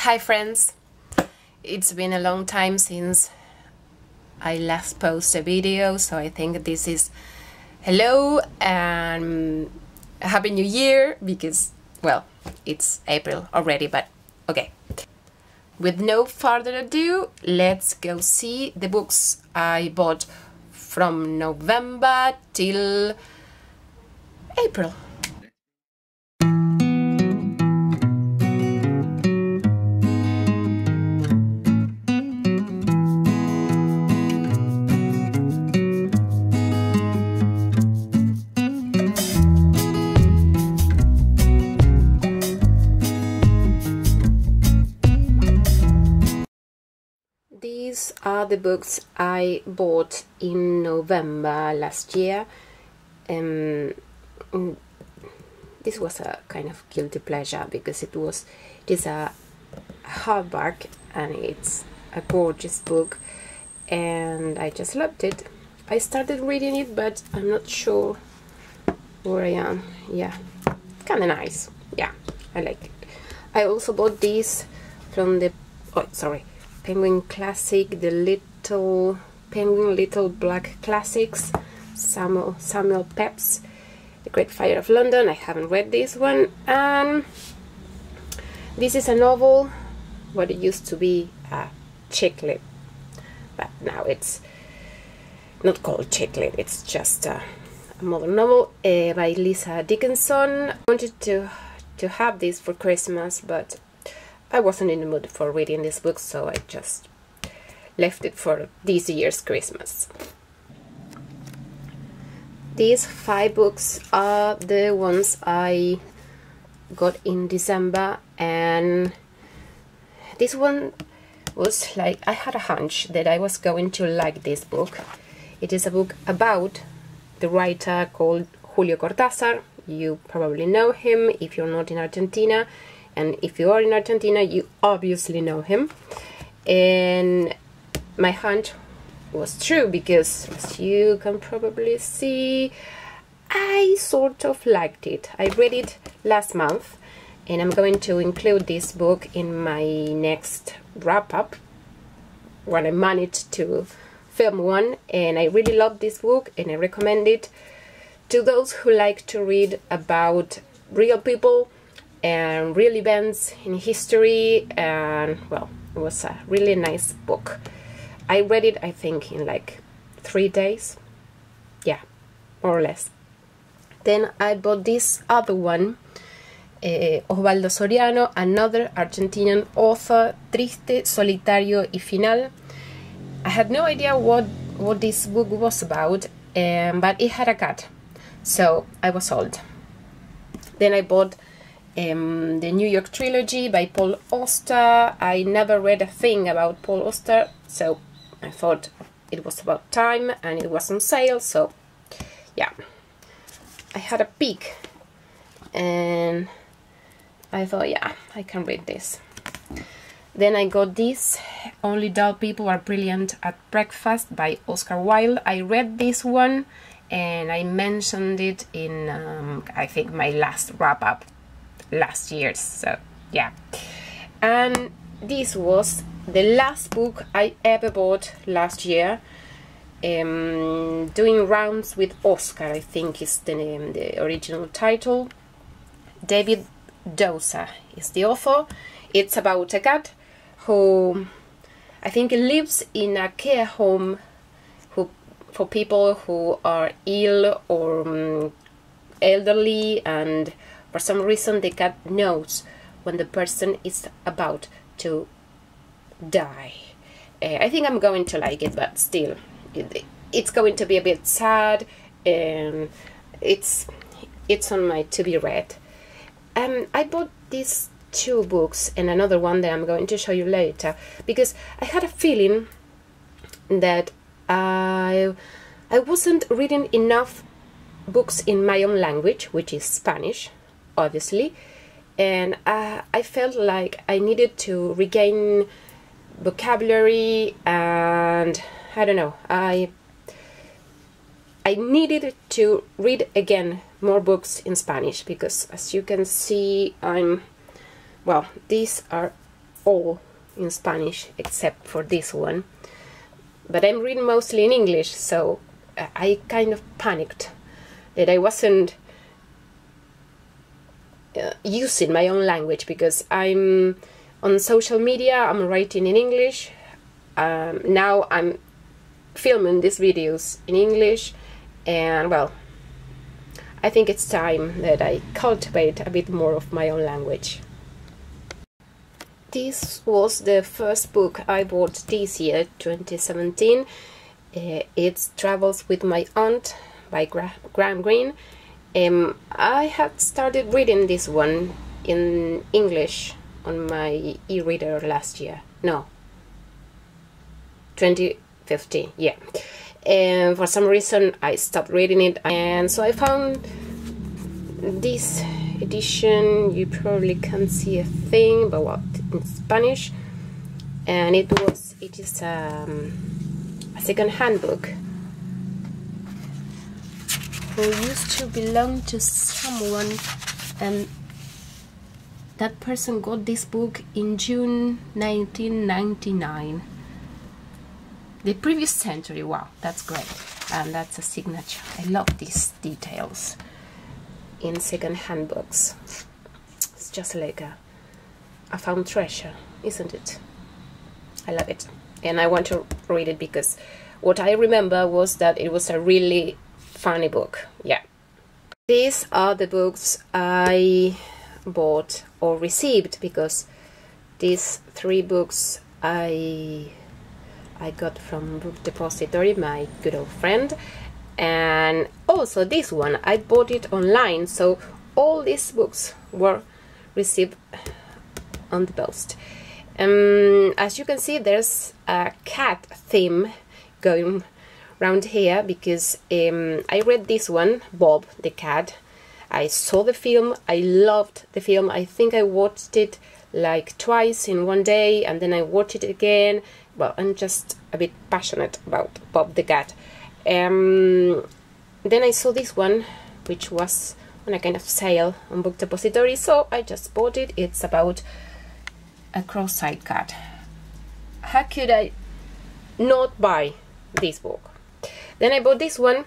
Hi friends, it's been a long time since I last posted a video, so I think this is hello and a happy new year because, well, it's April already, but okay. With no further ado, let's go see the books I bought from November till April. These are the books I bought in November last year. This was a kind of guilty pleasure because it is a hardback and it's a gorgeous book and I just loved it. I started reading it, but I'm not sure where I am. Yeah, kind of nice. Yeah, I like it. I also bought these from the Penguin Classic, the Little Penguin Little Black Classics, Samuel Pepys, The Great Fire of London. I haven't read this one, and this is a novel, what it used to be a chick lit, but now it's not called chick lit, it's just a modern novel by Lisa Dickinson. I wanted to have this for Christmas, but I wasn't in the mood for reading this book, so I just left it for this year's Christmas. These 5 books are the ones I got in December, and this one was like, I had a hunch that I was going to like this book. It is a book about the writer called Julio Cortázar. You probably know him if you're not in Argentina. And if you are in Argentina, you obviously know him. And my hunch was true because, as you can probably see, I sort of liked it. I read it last month, and I'm going to include this book in my next wrap-up when I manage to film one. And I really love this book, and I recommend it to those who like to read about real people and real events in history. And well, it was a really nice book. I read it, I think, in like 3 days, yeah, more or less. Then I bought this other one, Osvaldo Soriano, another Argentinian author, Triste, Solitario y Final. I had no idea what this book was about, but it had a cat, so I was sold. Then I bought the New York trilogy by Paul Auster. I never read a thing about Paul Auster, so I thought it was about time, and it was on sale, so yeah. I had a peek and I thought, yeah, I can read this. Then I got this, Only Dull People Are Brilliant at Breakfast by Oscar Wilde. I read this one and I mentioned it in I think my last wrap-up last year's, so yeah. And this was the last book I ever bought last year. Doing Rounds with Oscar, I think is the name, the original title. David Dosa is the author. It's about a cat who I think lives in a care home for people who are ill or elderly, and for some reason the cat knows when the person is about to die. I think I'm going to like it, but still it's going to be a bit sad, and it's on my to be read. I bought these 2 books and another one that I'm going to show you later because I had a feeling that I wasn't reading enough books in my own language, which is Spanish, obviously, and I felt like I needed to regain vocabulary, and I don't know, I needed to read again more books in Spanish because, as you can see, well, these are all in Spanish except for this one, but I'm reading mostly in English, so I kind of panicked that I wasn't using my own language, because I'm on social media, I'm writing in English. Now I'm filming these videos in English, and well, I think it's time that I cultivate a bit more of my own language. This was the first book I bought this year, 2017. It's Travels with My Aunt by Graham Greene. I had started reading this one in English on my e-reader last year. No, 2015, yeah. And for some reason I stopped reading it, and so I found this edition. You probably can't see a thing, but what, in Spanish, and it is a second-hand book who used to belong to someone, and that person got this book in June 1999. The previous century. Wow, that's great. And that's a signature. I love these details in second-hand books. It's just like a found treasure, isn't it? I love it, and I want to read it because what I remember was that it was a really funny book. Yeah. These are the books I bought or received, because these 3 books I got from Depository, my good old friend, and also this one I bought it online, so all these books were received on the post. As you can see, there's a cat theme going around here, because I read this one, Bob the Cat. I saw the film, I loved the film. I think I watched it like twice in one day, and then I watched it again. Well, I'm just a bit passionate about Bob the Cat. Then I saw this one, which was on a kind of sale on Book Depository, so I just bought it. It's about a cross-eyed cat. How could I not buy this book? Then I bought this one,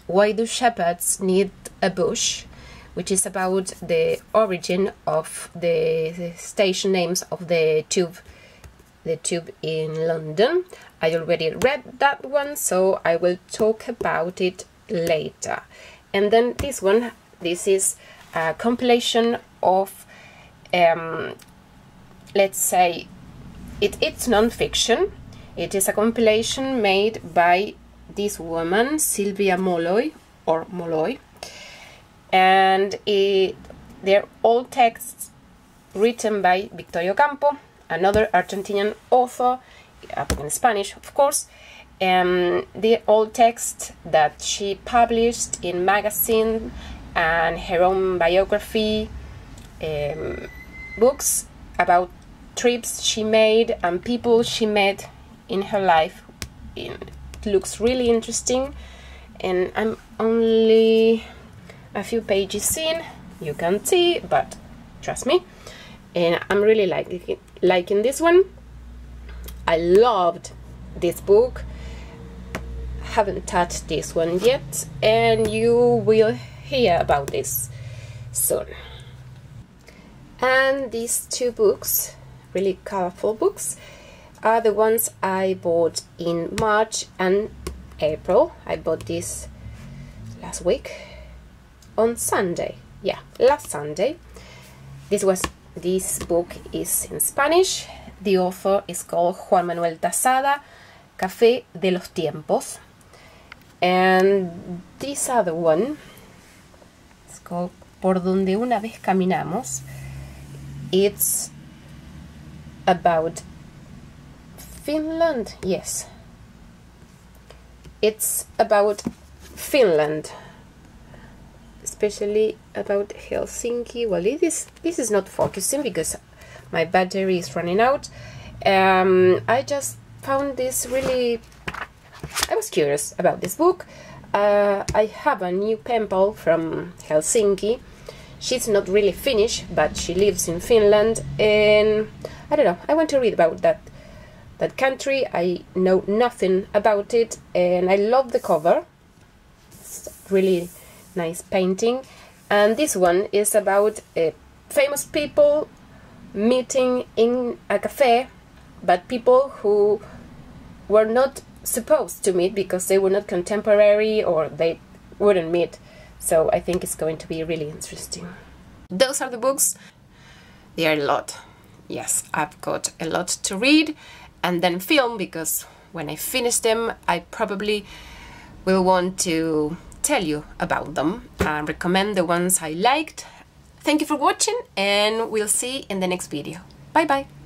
Why Do Shepherds Need a Bush?, which is about the origin of the station names of the tube in London. I already read that one, so I will talk about it later. And then this one, this is a compilation of, let's say, it's non-fiction. It is a compilation made by this woman, Sylvia Molloy, or Molloy, and they're all texts written by Victoria Ocampo, another Argentinian author, in Spanish, of course. They're all texts that she published in magazine and her own biography books about trips she made and people she met in her life. It looks really interesting, and I'm only a few pages in, you can see, but trust me, and I'm really liking this one. I loved this book. Haven't touched this one yet, and you will hear about this soon. And these 2 books, really colorful books, are the ones I bought in March and April. I bought this last week on Sunday. Yeah, last Sunday. This book is in Spanish. The author is called Juan Manuel Tazada, Café de los Tiempos. And this other one, it's called Por Donde Una Vez Caminamos. It's about Finland, yes. It's about Finland, especially about Helsinki. Well, this is not focusing because my battery is running out. I just found this really... I was curious about this book. I have a new pen pal from Helsinki. She's not really Finnish, but she lives in Finland, and I don't know, I want to read about that country. I know nothing about it, and I love the cover. It's really nice painting. And this one is about famous people meeting in a cafe, but people who were not supposed to meet because they were not contemporary or they wouldn't meet. So I think it's going to be really interesting. Those are the books. They are a lot. Yes, I've got a lot to read and then film, because when I finish them, I probably will want to tell you about them and recommend the ones I liked. Thank you for watching, and we'll see in the next video. Bye bye!